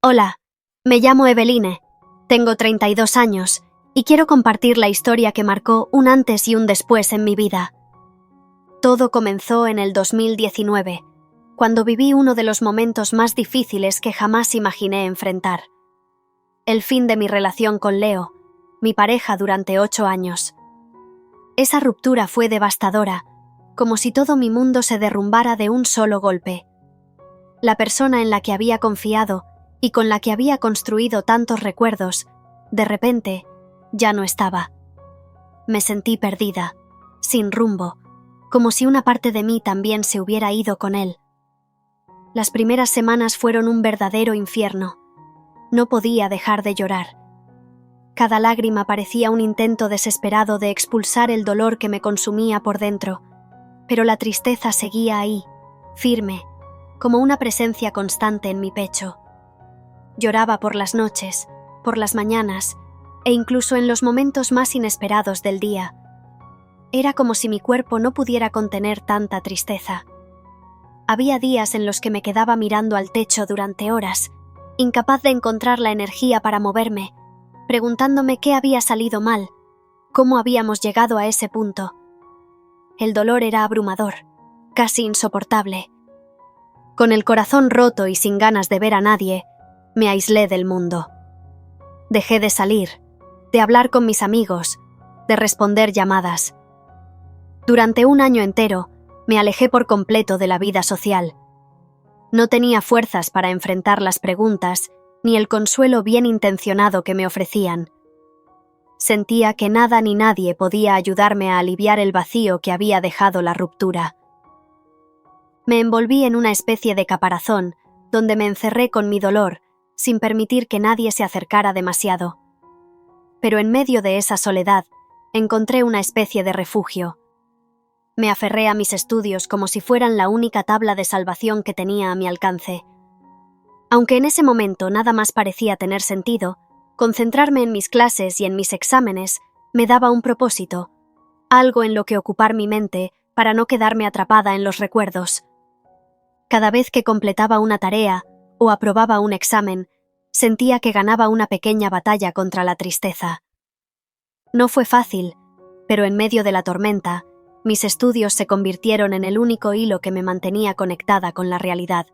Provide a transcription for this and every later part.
Hola, me llamo Eveline, tengo 32 años y quiero compartir la historia que marcó un antes y un después en mi vida. Todo comenzó en el 2019, cuando viví uno de los momentos más difíciles que jamás imaginé enfrentar. El fin de mi relación con Leo, mi pareja durante 8 años. Esa ruptura fue devastadora, como si todo mi mundo se derrumbara de un solo golpe. La persona en la que había confiado y con la que había construido tantos recuerdos, de repente, ya no estaba. Me sentí perdida, sin rumbo, como si una parte de mí también se hubiera ido con él. Las primeras semanas fueron un verdadero infierno. No podía dejar de llorar. Cada lágrima parecía un intento desesperado de expulsar el dolor que me consumía por dentro, pero la tristeza seguía ahí, firme, como una presencia constante en mi pecho. Lloraba por las noches, por las mañanas, e incluso en los momentos más inesperados del día. Era como si mi cuerpo no pudiera contener tanta tristeza. Había días en los que me quedaba mirando al techo durante horas, incapaz de encontrar la energía para moverme, preguntándome qué había salido mal, cómo habíamos llegado a ese punto. El dolor era abrumador, casi insoportable. Con el corazón roto y sin ganas de ver a nadie, me aislé del mundo. Dejé de salir, de hablar con mis amigos, de responder llamadas. Durante un año entero, me alejé por completo de la vida social. No tenía fuerzas para enfrentar las preguntas ni el consuelo bien intencionado que me ofrecían. Sentía que nada ni nadie podía ayudarme a aliviar el vacío que había dejado la ruptura. Me envolví en una especie de caparazón, donde me encerré con mi dolor, sin permitir que nadie se acercara demasiado. Pero en medio de esa soledad, encontré una especie de refugio. Me aferré a mis estudios como si fueran la única tabla de salvación que tenía a mi alcance. Aunque en ese momento nada más parecía tener sentido, concentrarme en mis clases y en mis exámenes me daba un propósito, algo en lo que ocupar mi mente para no quedarme atrapada en los recuerdos. Cada vez que completaba una tarea o aprobaba un examen, sentía que ganaba una pequeña batalla contra la tristeza. No fue fácil, pero en medio de la tormenta, mis estudios se convirtieron en el único hilo que me mantenía conectada con la realidad.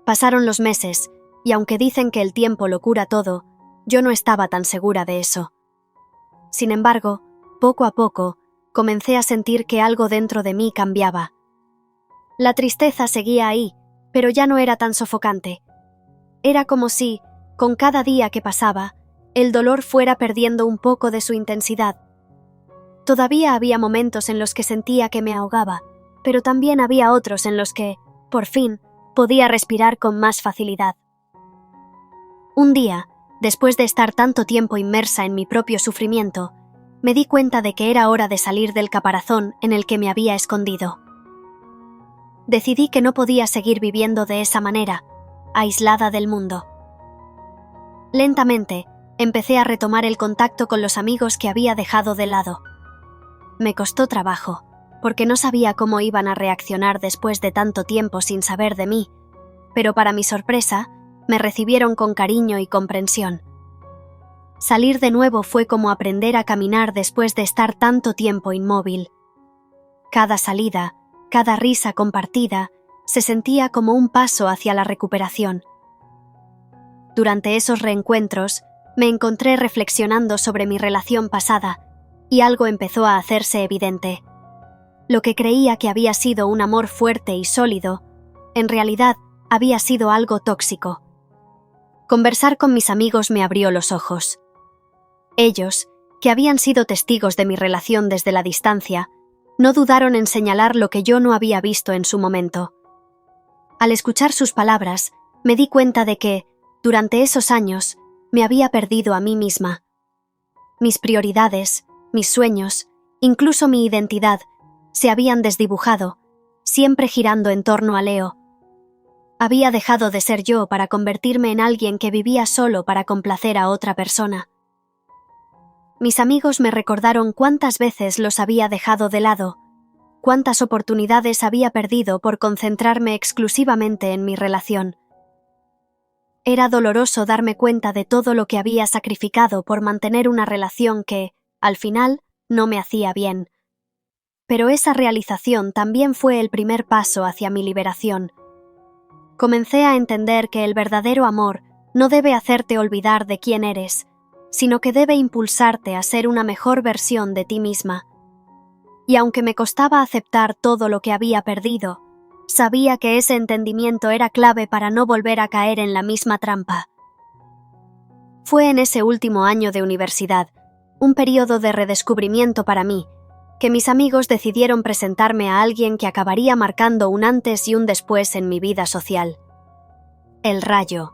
Pasaron los meses, y aunque dicen que el tiempo lo cura todo, yo no estaba tan segura de eso. Sin embargo, poco a poco, comencé a sentir que algo dentro de mí cambiaba. La tristeza seguía ahí, pero ya no era tan sofocante. Era como si, con cada día que pasaba, el dolor fuera perdiendo un poco de su intensidad. Todavía había momentos en los que sentía que me ahogaba, pero también había otros en los que, por fin, podía respirar con más facilidad. Un día, después de estar tanto tiempo inmersa en mi propio sufrimiento, me di cuenta de que era hora de salir del caparazón en el que me había escondido. Decidí que no podía seguir viviendo de esa manera, aislada del mundo. Lentamente, empecé a retomar el contacto con los amigos que había dejado de lado. Me costó trabajo, porque no sabía cómo iban a reaccionar después de tanto tiempo sin saber de mí, pero para mi sorpresa, me recibieron con cariño y comprensión. Salir de nuevo fue como aprender a caminar después de estar tanto tiempo inmóvil. Cada salida, cada risa compartida, se sentía como un paso hacia la recuperación. Durante esos reencuentros, me encontré reflexionando sobre mi relación pasada, y algo empezó a hacerse evidente. Lo que creía que había sido un amor fuerte y sólido, en realidad había sido algo tóxico. Conversar con mis amigos me abrió los ojos. Ellos, que habían sido testigos de mi relación desde la distancia, no dudaron en señalar lo que yo no había visto en su momento. Al escuchar sus palabras, me di cuenta de que, durante esos años, me había perdido a mí misma. Mis prioridades, mis sueños, incluso mi identidad, se habían desdibujado, siempre girando en torno a Leo. Había dejado de ser yo para convertirme en alguien que vivía solo para complacer a otra persona. Mis amigos me recordaron cuántas veces los había dejado de lado, cuántas oportunidades había perdido por concentrarme exclusivamente en mi relación. Era doloroso darme cuenta de todo lo que había sacrificado por mantener una relación que, al final, no me hacía bien. Pero esa realización también fue el primer paso hacia mi liberación. Comencé a entender que el verdadero amor no debe hacerte olvidar de quién eres, sino que debe impulsarte a ser una mejor versión de ti misma. Y aunque me costaba aceptar todo lo que había perdido, sabía que ese entendimiento era clave para no volver a caer en la misma trampa. Fue en ese último año de universidad, un período de redescubrimiento para mí, que mis amigos decidieron presentarme a alguien que acabaría marcando un antes y un después en mi vida social. El Rayo.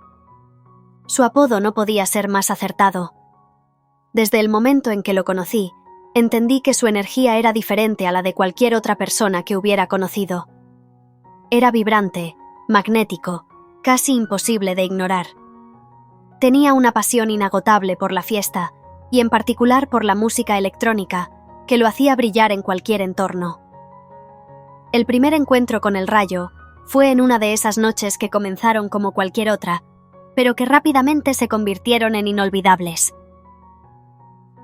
Su apodo no podía ser más acertado. Desde el momento en que lo conocí, entendí que su energía era diferente a la de cualquier otra persona que hubiera conocido. Era vibrante, magnético, casi imposible de ignorar. Tenía una pasión inagotable por la fiesta, y en particular por la música electrónica, que lo hacía brillar en cualquier entorno. El primer encuentro con el Rayo fue en una de esas noches que comenzaron como cualquier otra, pero que rápidamente se convirtieron en inolvidables.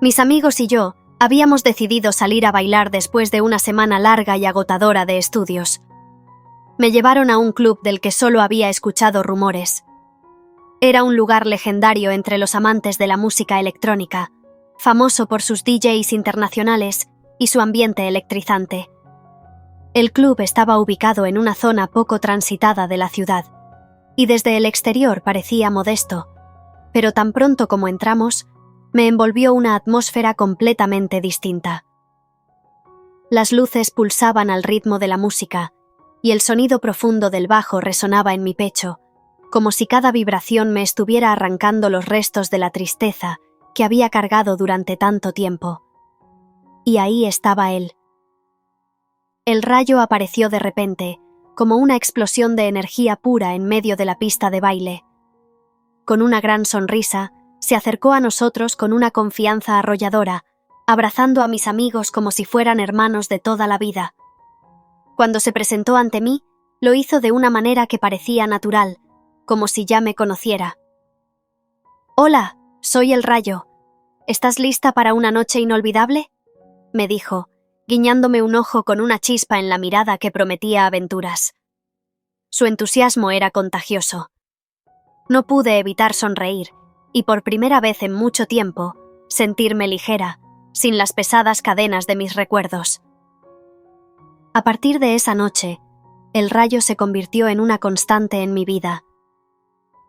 Mis amigos y yo habíamos decidido salir a bailar después de una semana larga y agotadora de estudios. Me llevaron a un club del que solo había escuchado rumores. Era un lugar legendario entre los amantes de la música electrónica, famoso por sus DJs internacionales y su ambiente electrizante. El club estaba ubicado en una zona poco transitada de la ciudad, y desde el exterior parecía modesto, pero tan pronto como entramos, me envolvió una atmósfera completamente distinta. Las luces pulsaban al ritmo de la música, y el sonido profundo del bajo resonaba en mi pecho, como si cada vibración me estuviera arrancando los restos de la tristeza que había cargado durante tanto tiempo. Y ahí estaba él. El Rayo apareció de repente, como una explosión de energía pura en medio de la pista de baile. Con una gran sonrisa, se acercó a nosotros con una confianza arrolladora, abrazando a mis amigos como si fueran hermanos de toda la vida. Cuando se presentó ante mí, lo hizo de una manera que parecía natural, como si ya me conociera. «Hola, soy el Rayo. ¿Estás lista para una noche inolvidable?», me dijo, guiñándome un ojo con una chispa en la mirada que prometía aventuras. Su entusiasmo era contagioso. No pude evitar sonreír, y por primera vez en mucho tiempo, sentirme ligera, sin las pesadas cadenas de mis recuerdos. A partir de esa noche, el Rayo se convirtió en una constante en mi vida.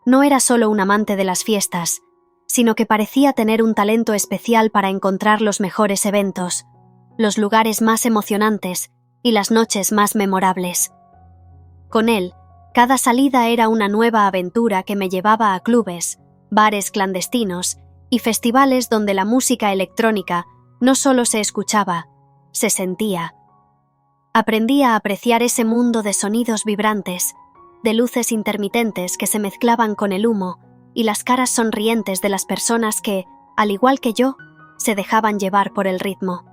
No era solo un amante de las fiestas, sino que parecía tener un talento especial para encontrar los mejores eventos, los lugares más emocionantes y las noches más memorables. Con él, cada salida era una nueva aventura que me llevaba a clubes, bares clandestinos y festivales donde la música electrónica no solo se escuchaba, se sentía. Aprendí a apreciar ese mundo de sonidos vibrantes, de luces intermitentes que se mezclaban con el humo y las caras sonrientes de las personas que, al igual que yo, se dejaban llevar por el ritmo.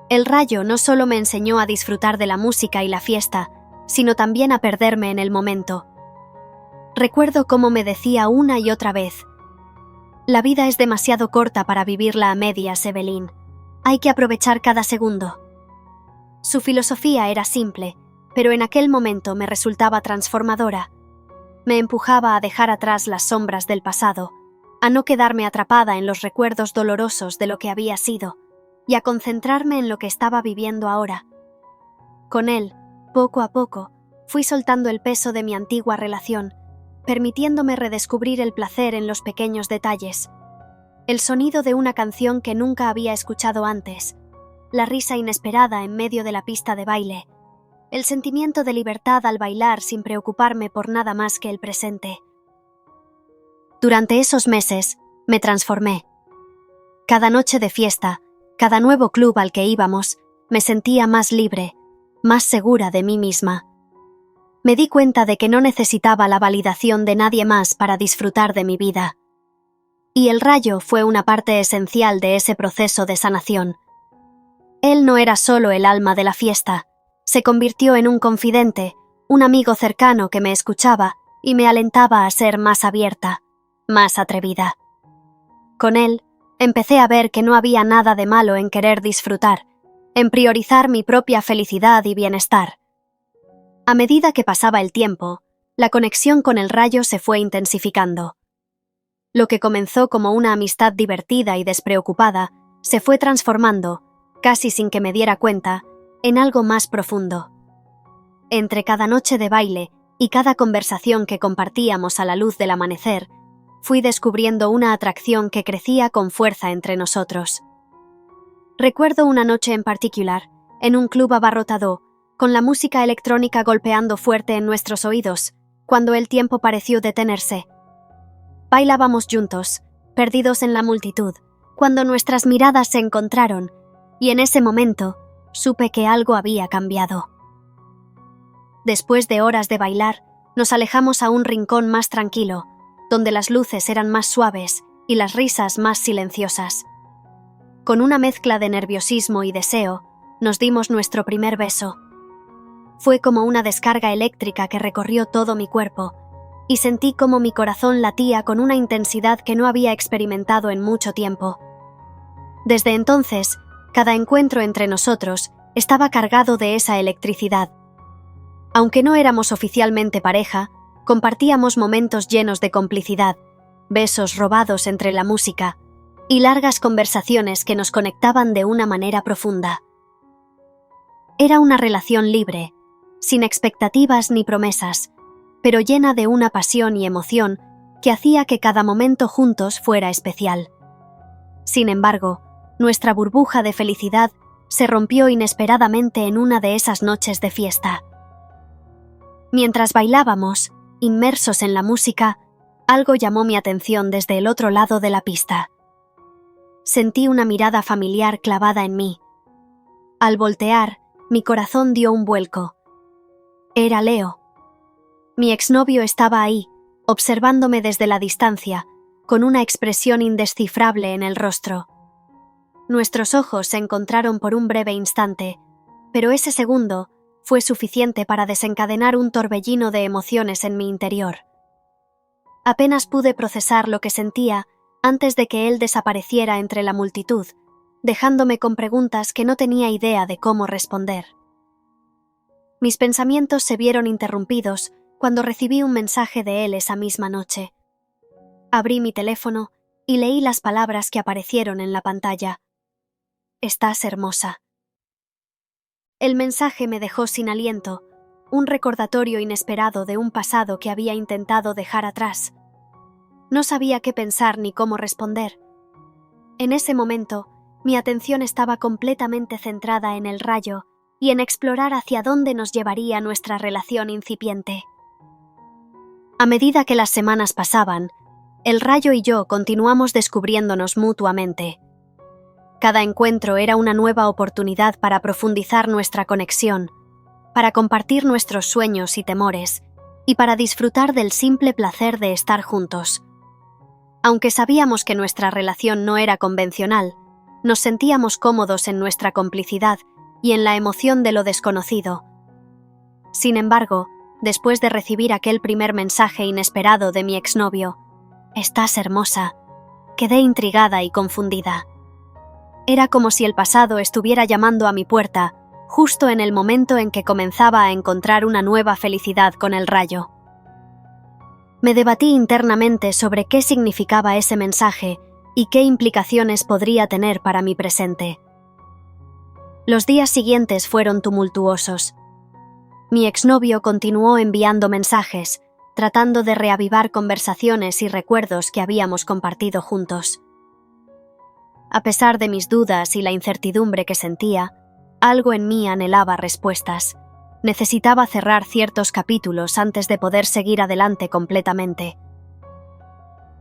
El Rayo no solo me enseñó a disfrutar de la música y la fiesta, sino también a perderme en el momento. Recuerdo cómo me decía una y otra vez: «La vida es demasiado corta para vivirla a medias, Evelyn. Hay que aprovechar cada segundo». Su filosofía era simple, pero en aquel momento me resultaba transformadora. Me empujaba a dejar atrás las sombras del pasado, a no quedarme atrapada en los recuerdos dolorosos de lo que había sido, y a concentrarme en lo que estaba viviendo ahora. Con él, poco a poco, fui soltando el peso de mi antigua relación, permitiéndome redescubrir el placer en los pequeños detalles. El sonido de una canción que nunca había escuchado antes, la risa inesperada en medio de la pista de baile, el sentimiento de libertad al bailar sin preocuparme por nada más que el presente. Durante esos meses, me transformé. Cada noche de fiesta, cada nuevo club al que íbamos, me sentía más libre, más segura de mí misma. Me di cuenta de que no necesitaba la validación de nadie más para disfrutar de mi vida. Y el Rayo fue una parte esencial de ese proceso de sanación. Él no era solo el alma de la fiesta, se convirtió en un confidente, un amigo cercano que me escuchaba y me alentaba a ser más abierta, más atrevida. Con él, empecé a ver que no había nada de malo en querer disfrutar, en priorizar mi propia felicidad y bienestar. A medida que pasaba el tiempo, la conexión con el rayo se fue intensificando. Lo que comenzó como una amistad divertida y despreocupada se fue transformando, casi sin que me diera cuenta, en algo más profundo. Entre cada noche de baile y cada conversación que compartíamos a la luz del amanecer, fui descubriendo una atracción que crecía con fuerza entre nosotros. Recuerdo una noche en particular, en un club abarrotado, con la música electrónica golpeando fuerte en nuestros oídos, cuando el tiempo pareció detenerse. Bailábamos juntos, perdidos en la multitud, cuando nuestras miradas se encontraron, y en ese momento supe que algo había cambiado. Después de horas de bailar, nos alejamos a un rincón más tranquilo, donde las luces eran más suaves y las risas más silenciosas. Con una mezcla de nerviosismo y deseo, nos dimos nuestro primer beso. Fue como una descarga eléctrica que recorrió todo mi cuerpo, y sentí como mi corazón latía con una intensidad que no había experimentado en mucho tiempo. Desde entonces, cada encuentro entre nosotros estaba cargado de esa electricidad. Aunque no éramos oficialmente pareja, compartíamos momentos llenos de complicidad, besos robados entre la música y largas conversaciones que nos conectaban de una manera profunda. Era una relación libre, sin expectativas ni promesas, pero llena de una pasión y emoción que hacía que cada momento juntos fuera especial. Sin embargo, nuestra burbuja de felicidad se rompió inesperadamente en una de esas noches de fiesta. Mientras bailábamos, inmersos en la música, algo llamó mi atención desde el otro lado de la pista. Sentí una mirada familiar clavada en mí. Al voltear, mi corazón dio un vuelco. Era Leo. Mi exnovio estaba ahí, observándome desde la distancia, con una expresión indescifrable en el rostro. Nuestros ojos se encontraron por un breve instante, pero ese segundo fue suficiente para desencadenar un torbellino de emociones en mi interior. Apenas pude procesar lo que sentía antes de que él desapareciera entre la multitud, dejándome con preguntas que no tenía idea de cómo responder. Mis pensamientos se vieron interrumpidos cuando recibí un mensaje de él esa misma noche. Abrí mi teléfono y leí las palabras que aparecieron en la pantalla. «Estás hermosa». El mensaje me dejó sin aliento, un recordatorio inesperado de un pasado que había intentado dejar atrás. No sabía qué pensar ni cómo responder. En ese momento, mi atención estaba completamente centrada en el rayo y en explorar hacia dónde nos llevaría nuestra relación incipiente. A medida que las semanas pasaban, el rayo y yo continuamos descubriéndonos mutuamente. Cada encuentro era una nueva oportunidad para profundizar nuestra conexión, para compartir nuestros sueños y temores, y para disfrutar del simple placer de estar juntos. Aunque sabíamos que nuestra relación no era convencional, nos sentíamos cómodos en nuestra complicidad y en la emoción de lo desconocido. Sin embargo, después de recibir aquel primer mensaje inesperado de mi exnovio, «Estás hermosa», quedé intrigada y confundida. Era como si el pasado estuviera llamando a mi puerta, justo en el momento en que comenzaba a encontrar una nueva felicidad con el rayo. Me debatí internamente sobre qué significaba ese mensaje y qué implicaciones podría tener para mi presente. Los días siguientes fueron tumultuosos. Mi exnovio continuó enviando mensajes, tratando de reavivar conversaciones y recuerdos que habíamos compartido juntos. A pesar de mis dudas y la incertidumbre que sentía, algo en mí anhelaba respuestas. Necesitaba cerrar ciertos capítulos antes de poder seguir adelante completamente.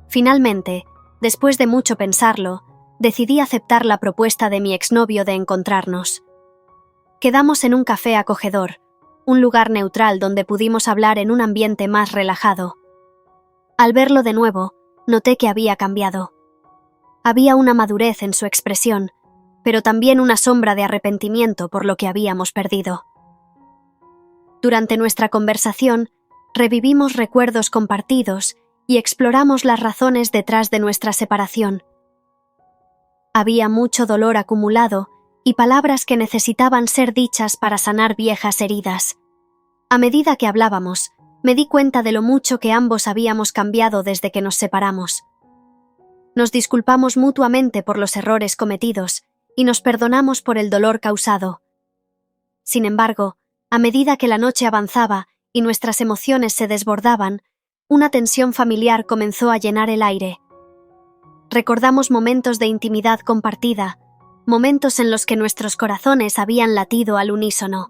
Finalmente, después de mucho pensarlo, decidí aceptar la propuesta de mi exnovio de encontrarnos. Quedamos en un café acogedor, un lugar neutral donde pudimos hablar en un ambiente más relajado. Al verlo de nuevo, noté que había cambiado. Había una madurez en su expresión, pero también una sombra de arrepentimiento por lo que habíamos perdido. Durante nuestra conversación, Revivimos recuerdos compartidos y exploramos las razones detrás de nuestra separación. Había mucho dolor acumulado y palabras que necesitaban ser dichas para sanar viejas heridas. A medida que hablábamos, me di cuenta de lo mucho que ambos habíamos cambiado desde que nos separamos. Nos disculpamos mutuamente por los errores cometidos y nos perdonamos por el dolor causado. Sin embargo, a medida que la noche avanzaba y nuestras emociones se desbordaban, una tensión familiar comenzó a llenar el aire. Recordamos momentos de intimidad compartida, momentos en los que nuestros corazones habían latido al unísono.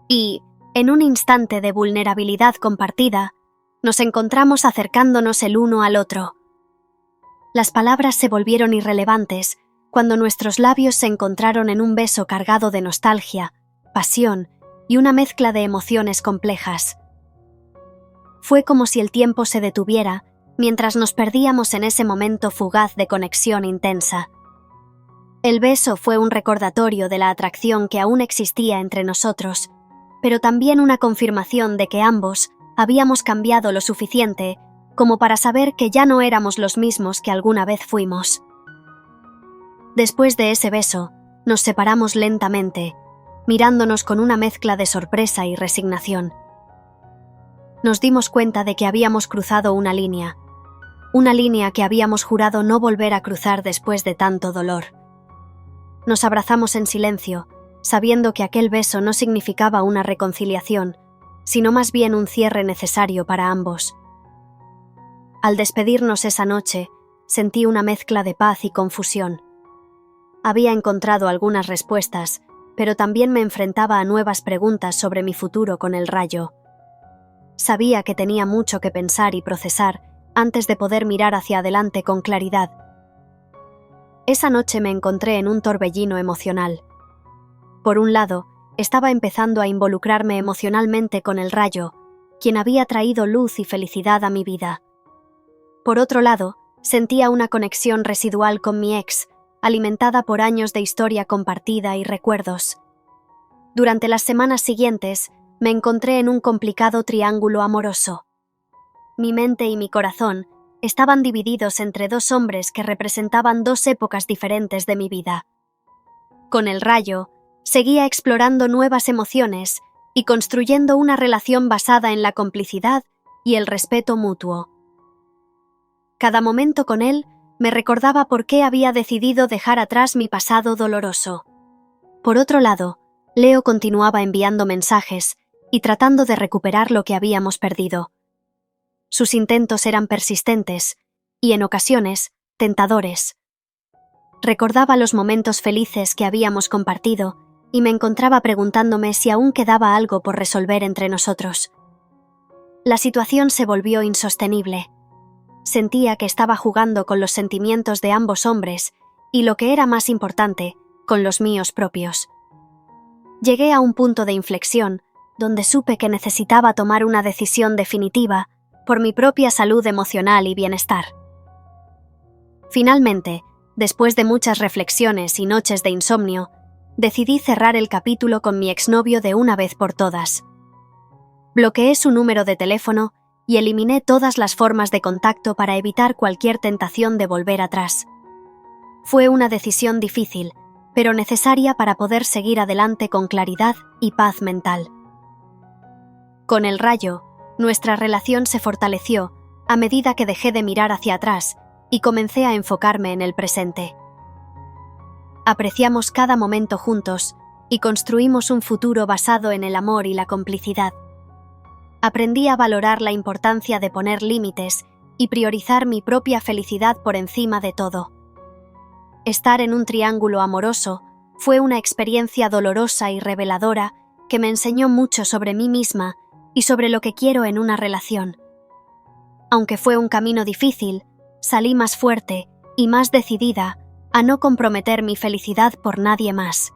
Y, en un instante de vulnerabilidad compartida, nos encontramos acercándonos el uno al otro. Las palabras se volvieron irrelevantes cuando nuestros labios se encontraron en un beso cargado de nostalgia, pasión y una mezcla de emociones complejas. Fue como si el tiempo se detuviera mientras nos perdíamos en ese momento fugaz de conexión intensa. El beso fue un recordatorio de la atracción que aún existía entre nosotros, pero también una confirmación de que ambos habíamos cambiado lo suficiente como para saber que ya no éramos los mismos que alguna vez fuimos. Después de ese beso, nos separamos lentamente, mirándonos con una mezcla de sorpresa y resignación. Nos dimos cuenta de que habíamos cruzado una línea que habíamos jurado no volver a cruzar después de tanto dolor. Nos abrazamos en silencio, sabiendo que aquel beso no significaba una reconciliación, sino más bien un cierre necesario para ambos. Al despedirnos esa noche, sentí una mezcla de paz y confusión. Había encontrado algunas respuestas, pero también me enfrentaba a nuevas preguntas sobre mi futuro con el Rayo. Sabía que tenía mucho que pensar y procesar antes de poder mirar hacia adelante con claridad. Esa noche me encontré en un torbellino emocional. Por un lado, estaba empezando a involucrarme emocionalmente con el Rayo, quien había traído luz y felicidad a mi vida. Por otro lado, sentía una conexión residual con mi ex, alimentada por años de historia compartida y recuerdos. Durante las semanas siguientes, me encontré en un complicado triángulo amoroso. Mi mente y mi corazón estaban divididos entre dos hombres que representaban dos épocas diferentes de mi vida. Con el Rayo, seguía explorando nuevas emociones y construyendo una relación basada en la complicidad y el respeto mutuo. Cada momento con él me recordaba por qué había decidido dejar atrás mi pasado doloroso. Por otro lado, Leo continuaba enviando mensajes y tratando de recuperar lo que habíamos perdido. Sus intentos eran persistentes y, en ocasiones, tentadores. Recordaba los momentos felices que habíamos compartido y me encontraba preguntándome si aún quedaba algo por resolver entre nosotros. La situación se volvió insostenible. Sentía que estaba jugando con los sentimientos de ambos hombres y, lo que era más importante, con los míos propios. Llegué a un punto de inflexión donde supe que necesitaba tomar una decisión definitiva por mi propia salud emocional y bienestar. Finalmente, después de muchas reflexiones y noches de insomnio, decidí cerrar el capítulo con mi exnovio de una vez por todas. Bloqueé su número de teléfono y eliminé todas las formas de contacto para evitar cualquier tentación de volver atrás. Fue una decisión difícil, pero necesaria para poder seguir adelante con claridad y paz mental. Con el Rayo, nuestra relación se fortaleció a medida que dejé de mirar hacia atrás y comencé a enfocarme en el presente. Apreciamos cada momento juntos y construimos un futuro basado en el amor y la complicidad. Aprendí a valorar la importancia de poner límites y priorizar mi propia felicidad por encima de todo. Estar en un triángulo amoroso fue una experiencia dolorosa y reveladora que me enseñó mucho sobre mí misma y sobre lo que quiero en una relación. Aunque fue un camino difícil, salí más fuerte y más decidida a no comprometer mi felicidad por nadie más.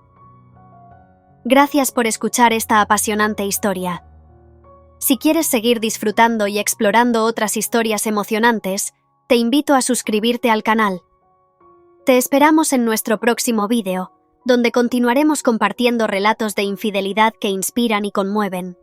Gracias por escuchar esta apasionante historia. Si quieres seguir disfrutando y explorando otras historias emocionantes, te invito a suscribirte al canal. Te esperamos en nuestro próximo vídeo, donde continuaremos compartiendo relatos de infidelidad que inspiran y conmueven.